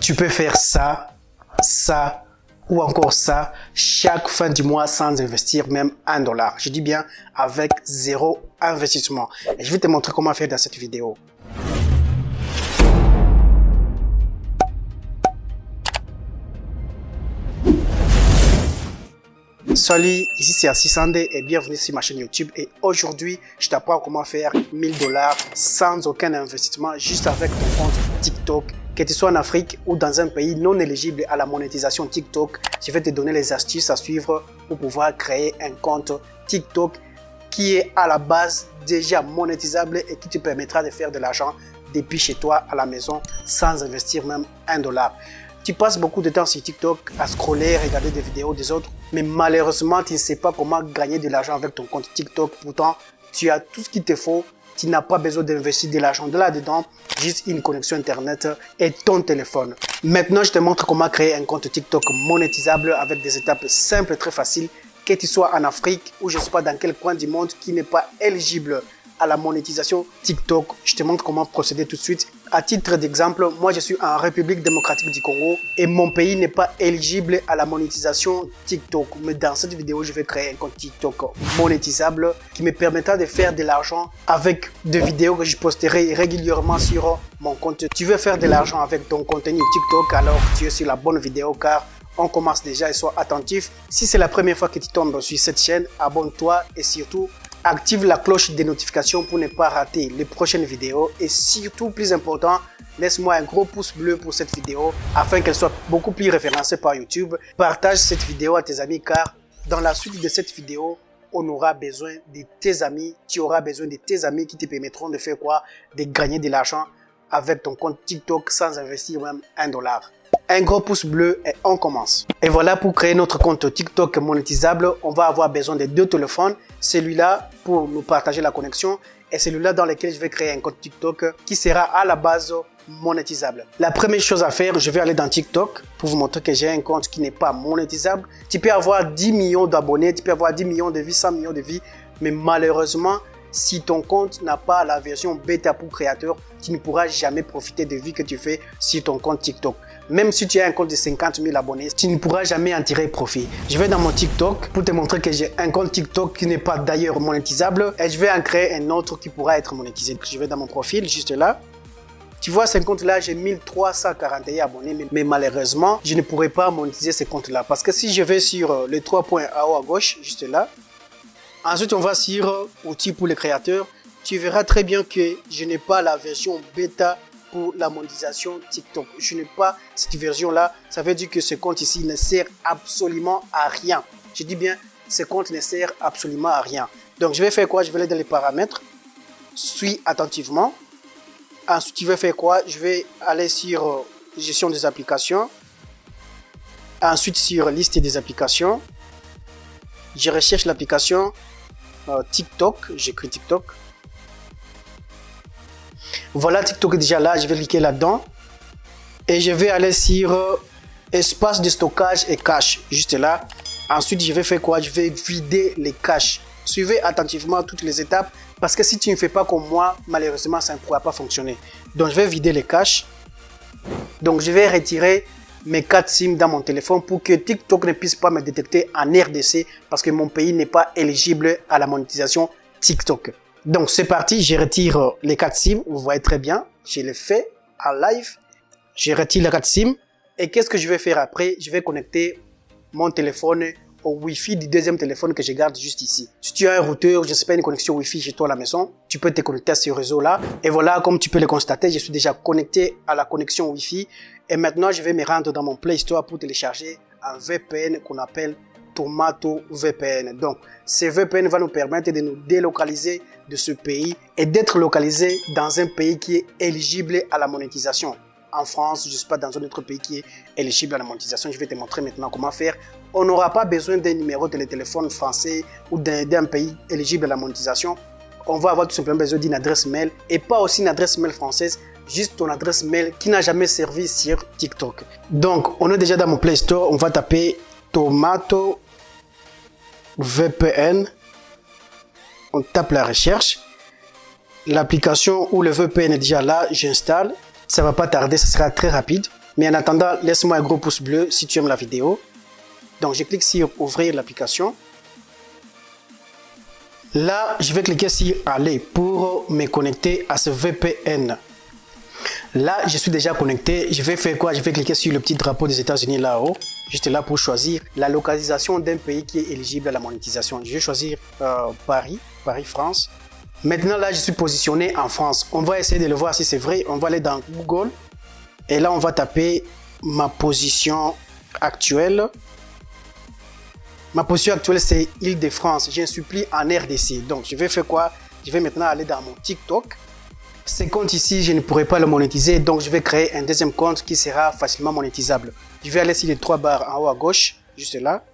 Tu peux faire ça, ça ou encore ça chaque fin du mois sans investir même $1. Je dis bien avec zéro investissement. Et je vais te montrer comment faire dans cette vidéo. Salut, ici c'est Assisande et bienvenue sur ma chaîne YouTube. Et aujourd'hui, je t'apprends comment faire $1000 sans aucun investissement, juste avec ton compte TikTok. Que tu sois en Afrique ou dans un pays non éligible à la monétisation TikTok, je vais te donner les astuces à suivre pour pouvoir créer un compte TikTok qui est à la base déjà monétisable et qui te permettra de faire de l'argent depuis chez toi à la maison sans investir même $1. Tu passes beaucoup de temps sur TikTok à scroller, regarder des vidéos des autres, mais malheureusement, tu ne sais pas comment gagner de l'argent avec ton compte TikTok. Pourtant, tu as tout ce qu'il te faut. Tu n'as pas besoin d'investir de l'argent de là-dedans, juste une connexion Internet et ton téléphone. Maintenant, je te montre comment créer un compte TikTok monétisable avec des étapes simples et très faciles. Que tu sois en Afrique ou je ne sais pas dans quel coin du monde qui n'est pas éligible à la monétisation TikTok, je te montre comment procéder tout de suite. À titre d'exemple, moi je suis en République démocratique du Congo et mon pays n'est pas éligible à la monétisation TikTok. Mais dans cette vidéo, je vais créer un compte TikTok monétisable qui me permettra de faire de l'argent avec des vidéos que je posterai régulièrement sur mon compte. Tu veux faire de l'argent avec ton contenu TikTok, alors tu es sur la bonne vidéo car on commence déjà et sois attentif. Si c'est la première fois que tu tombes sur cette chaîne, abonne-toi et surtout active la cloche des notifications pour ne pas rater les prochaines vidéos et surtout, plus important, laisse-moi un gros pouce bleu pour cette vidéo afin qu'elle soit beaucoup plus référencée par YouTube. Partage cette vidéo à tes amis car dans la suite de cette vidéo, on aura besoin de tes amis. Tu auras besoin de tes amis qui te permettront de faire quoi? De gagner de l'argent avec ton compte TikTok sans investir même $1. Un gros pouce bleu et on commence. Et voilà, pour créer notre compte TikTok monétisable, on va avoir besoin de deux téléphones. Celui-là pour nous partager la connexion et celui-là dans lequel je vais créer un compte TikTok qui sera à la base monétisable. La première chose à faire, je vais aller dans TikTok pour vous montrer que j'ai un compte qui n'est pas monétisable. Tu peux avoir 10 millions d'abonnés, tu peux avoir 10 millions de vues, 100 millions de vues, mais malheureusement, si ton compte n'a pas la version bêta pour créateur, tu ne pourras jamais profiter des vues que tu fais sur ton compte TikTok. Même si tu as un compte de 50 000 abonnés, tu ne pourras jamais en tirer profit. Je vais dans mon TikTok pour te montrer que j'ai un compte TikTok qui n'est pas d'ailleurs monétisable et je vais en créer un autre qui pourra être monétisé. Je vais dans mon profil, juste là. Tu vois, ce compte-là, j'ai 1341 abonnés, mais malheureusement, je ne pourrai pas monétiser ce compte-là parce que si je vais sur les trois points en haut à gauche, juste là, ensuite on va sur outils pour les créateurs, tu verras très bien que je n'ai pas la version bêta pour la monétisation TikTok. Je n'ai pas cette version-là. Ça veut dire que ce compte ici ne sert absolument à rien. Je dis bien, ce compte ne sert absolument à rien. Donc, je vais faire quoi? Je vais aller dans les paramètres. Suis attentivement. Ensuite, je vais faire quoi? Je vais aller sur gestion des applications. Ensuite, sur liste des applications. Je recherche l'application TikTok. J'écris TikTok. Voilà, TikTok est déjà là, je vais cliquer là-dedans et je vais aller sur espace de stockage et cache, juste là. Ensuite, je vais faire quoi? Je vais vider les caches. Suivez attentivement toutes les étapes parce que si tu ne fais pas comme moi, malheureusement, ça ne pourra pas fonctionner. Donc, je vais vider les caches. Donc, je vais retirer mes 4 SIM dans mon téléphone pour que TikTok ne puisse pas me détecter en RDC parce que mon pays n'est pas éligible à la monétisation TikTok. Donc, c'est parti, je retire les 4 SIM. Vous voyez très bien, je l'ai fait en live. Je retire les 4 SIM. Et qu'est-ce que je vais faire après? Je vais connecter mon téléphone au Wi-Fi du deuxième téléphone que je garde juste ici. Si tu as un routeur, je ne sais pas, une connexion Wi-Fi chez toi à la maison, tu peux te connecter à ce réseau-là. Et voilà, comme tu peux le constater, je suis déjà connecté à la connexion Wi-Fi. Et maintenant, je vais me rendre dans mon Play Store pour télécharger un VPN qu'on appelle Tomato VPN. Donc, ce VPN va nous permettre de nous délocaliser de ce pays et d'être localisé dans un pays qui est éligible à la monétisation. En France, je ne sais pas, dans un autre pays qui est éligible à la monétisation. Je vais te montrer maintenant comment faire. On n'aura pas besoin d'un numéro de téléphone français ou d'un pays éligible à la monétisation. On va avoir tout simplement besoin d'une adresse mail et pas aussi une adresse mail française, juste ton adresse mail qui n'a jamais servi sur TikTok. Donc, on est déjà dans mon Play Store. On va taper Tomato VPN. On tape la recherche. L'application ou le VPN est déjà là. J'installe. Ça va pas tarder, ça sera très rapide. Mais en attendant, laisse-moi un gros pouce bleu si tu aimes la vidéo. Donc, je clique sur ouvrir l'application. Là, je vais cliquer sur aller pour me connecter à ce VPN. Là, je suis déjà connecté. Je vais faire quoi? Je vais cliquer sur le petit drapeau des États-Unis là-haut. Juste là pour choisir la localisation d'un pays qui est éligible à la monétisation. Je vais choisir Paris, France. Maintenant, là, je suis positionné en France. On va essayer de le voir si c'est vrai. On va aller dans Google. Et là, on va taper ma position actuelle. Ma position actuelle, c'est Île-de-France. Je ne suis plus en RDC. Donc, je vais faire quoi? Je vais maintenant aller dans mon TikTok. Ce compte ici, je ne pourrai pas le monétiser. Donc, je vais créer un deuxième compte qui sera facilement monétisable. Je vais aller sur les 3 barres en haut à gauche, juste là.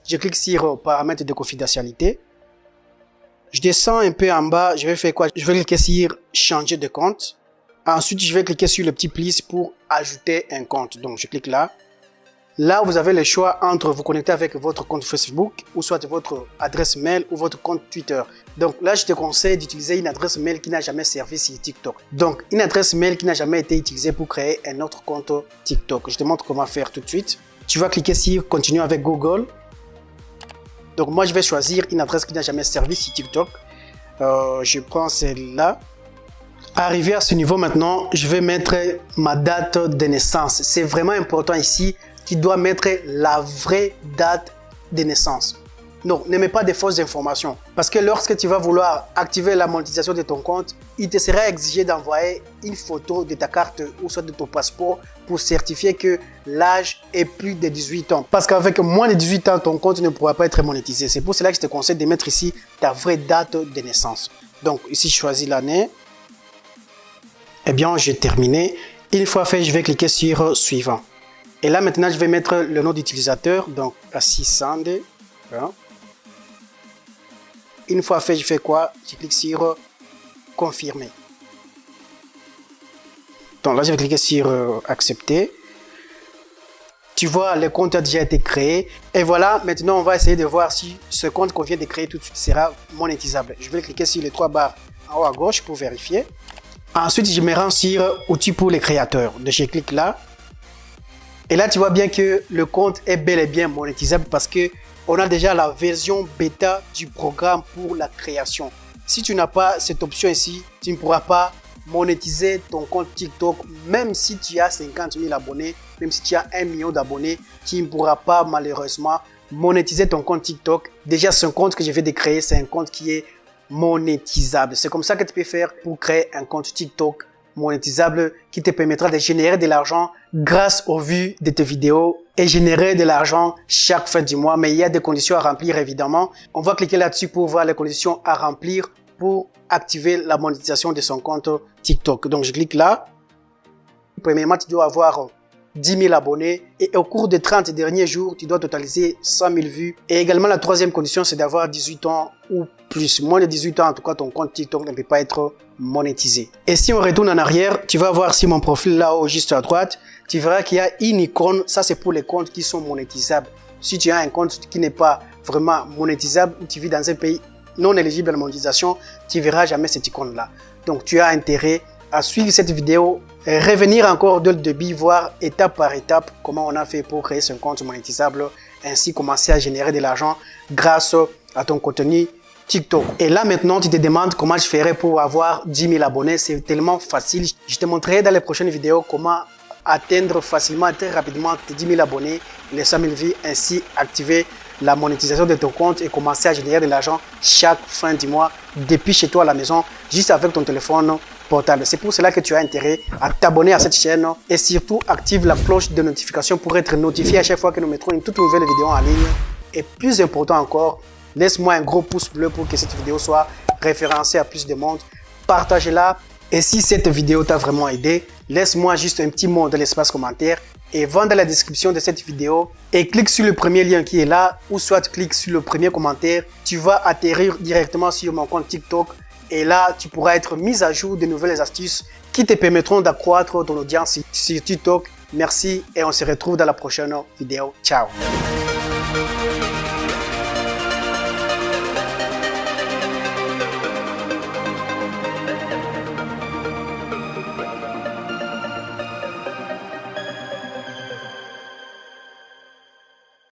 Je clique sur paramètres de confidentialité. Je descends un peu en bas. Je vais faire quoi? Je vais cliquer sur changer de compte. Ensuite, je vais cliquer sur le petit plus pour ajouter un compte. Donc, je clique là. Là, vous avez le choix entre vous connecter avec votre compte Facebook ou soit votre adresse mail ou votre compte Twitter. Donc là, je te conseille d'utiliser une adresse mail qui n'a jamais servi sur TikTok. Donc, une adresse mail qui n'a jamais été utilisée pour créer un autre compte TikTok. Je te montre comment faire tout de suite. Tu vas cliquer sur continuer avec Google. Donc, moi, je vais choisir une adresse qui n'a jamais servi sur TikTok. Je prends celle-là. Arrivé à ce niveau maintenant, je vais mettre ma date de naissance. C'est vraiment important ici. Tu dois mettre la vraie date de naissance. Non, ne mets pas de fausses informations. Parce que lorsque tu vas vouloir activer la monétisation de ton compte, il te sera exigé d'envoyer une photo de ta carte ou soit de ton passeport pour certifier que l'âge est plus de 18 ans. Parce qu'avec moins de 18 ans, ton compte ne pourra pas être monétisé. C'est pour cela que je te conseille de mettre ici ta vraie date de naissance. Donc ici, je choisis l'année. Eh bien, j'ai terminé. Une fois fait, je vais cliquer sur suivant. Et là, maintenant, je vais mettre le nom d'utilisateur, donc Assisande. Voilà. Une fois fait, je fais quoi? Je clique sur confirmer. Donc là, je vais cliquer sur accepter. Tu vois, le compte a déjà été créé. Et voilà, maintenant, on va essayer de voir si ce compte qu'on vient de créer tout de suite sera monétisable. Je vais cliquer sur les 3 barres en haut à gauche pour vérifier. Ensuite, je me rends sur outils pour les créateurs. Donc, je clique là. Et là, tu vois bien que le compte est bel et bien monétisable parce que on a déjà la version bêta du programme pour la création. Si tu n'as pas cette option ici, tu ne pourras pas monétiser ton compte TikTok. Même si tu as 50 000 abonnés, même si tu as 1 million d'abonnés, tu ne pourras pas malheureusement monétiser ton compte TikTok. Déjà, ce compte que je viens de créer, c'est un compte qui est monétisable. C'est comme ça que tu peux faire pour créer un compte TikTok monétisable qui te permettra de générer de l'argent grâce aux vues de tes vidéos et générer de l'argent chaque fin du mois. Mais il y a des conditions à remplir évidemment. On va cliquer là-dessus pour voir les conditions à remplir pour activer la monétisation de son compte TikTok. Donc je clique là. Premièrement, tu dois avoir 10 000 abonnés et au cours des 30 derniers jours, tu dois totaliser 100 000 vues. Et également, la troisième condition, c'est d'avoir 18 ans ou plus. Moins de 18 ans, en tout cas, ton compte TikTok ne peut pas être monétisé. Et si on retourne en arrière, tu vas voir sur mon profil là-haut, juste à droite, tu verras qu'il y a une icône. Ça, c'est pour les comptes qui sont monétisables. Si tu as un compte qui n'est pas vraiment monétisable ou tu vis dans un pays non éligible à la monétisation, tu verras jamais cette icône-là. Donc, tu as intérêt à suivre cette vidéo, revenir encore dès le début, voir étape par étape comment on a fait pour créer son compte monétisable, ainsi commencer à générer de l'argent grâce à ton contenu TikTok. Et là maintenant, tu te demandes comment je ferais pour avoir 10 000 abonnés. C'est tellement facile. Je te montrerai dans les prochaines vidéos comment atteindre facilement, très rapidement tes 10 000 abonnés, les 100 000 vues, ainsi activer la monétisation de ton compte et commencer à générer de l'argent chaque fin du mois depuis chez toi à la maison, juste avec ton téléphone portable. C'est pour cela que tu as intérêt à t'abonner à cette chaîne et surtout active la cloche de notification pour être notifié à chaque fois que nous mettrons une toute nouvelle vidéo en ligne. Et plus important encore, laisse-moi un gros pouce bleu pour que cette vidéo soit référencée à plus de monde. Partagez-la. Et si cette vidéo t'a vraiment aidé, laisse-moi juste un petit mot dans l'espace commentaire et va dans la description de cette vidéo et clique sur le premier lien qui est là ou soit clique sur le premier commentaire. Tu vas atterrir directement sur mon compte TikTok et là, tu pourras être mis à jour de nouvelles astuces qui te permettront d'accroître ton audience sur TikTok. Merci et on se retrouve dans la prochaine vidéo. Ciao!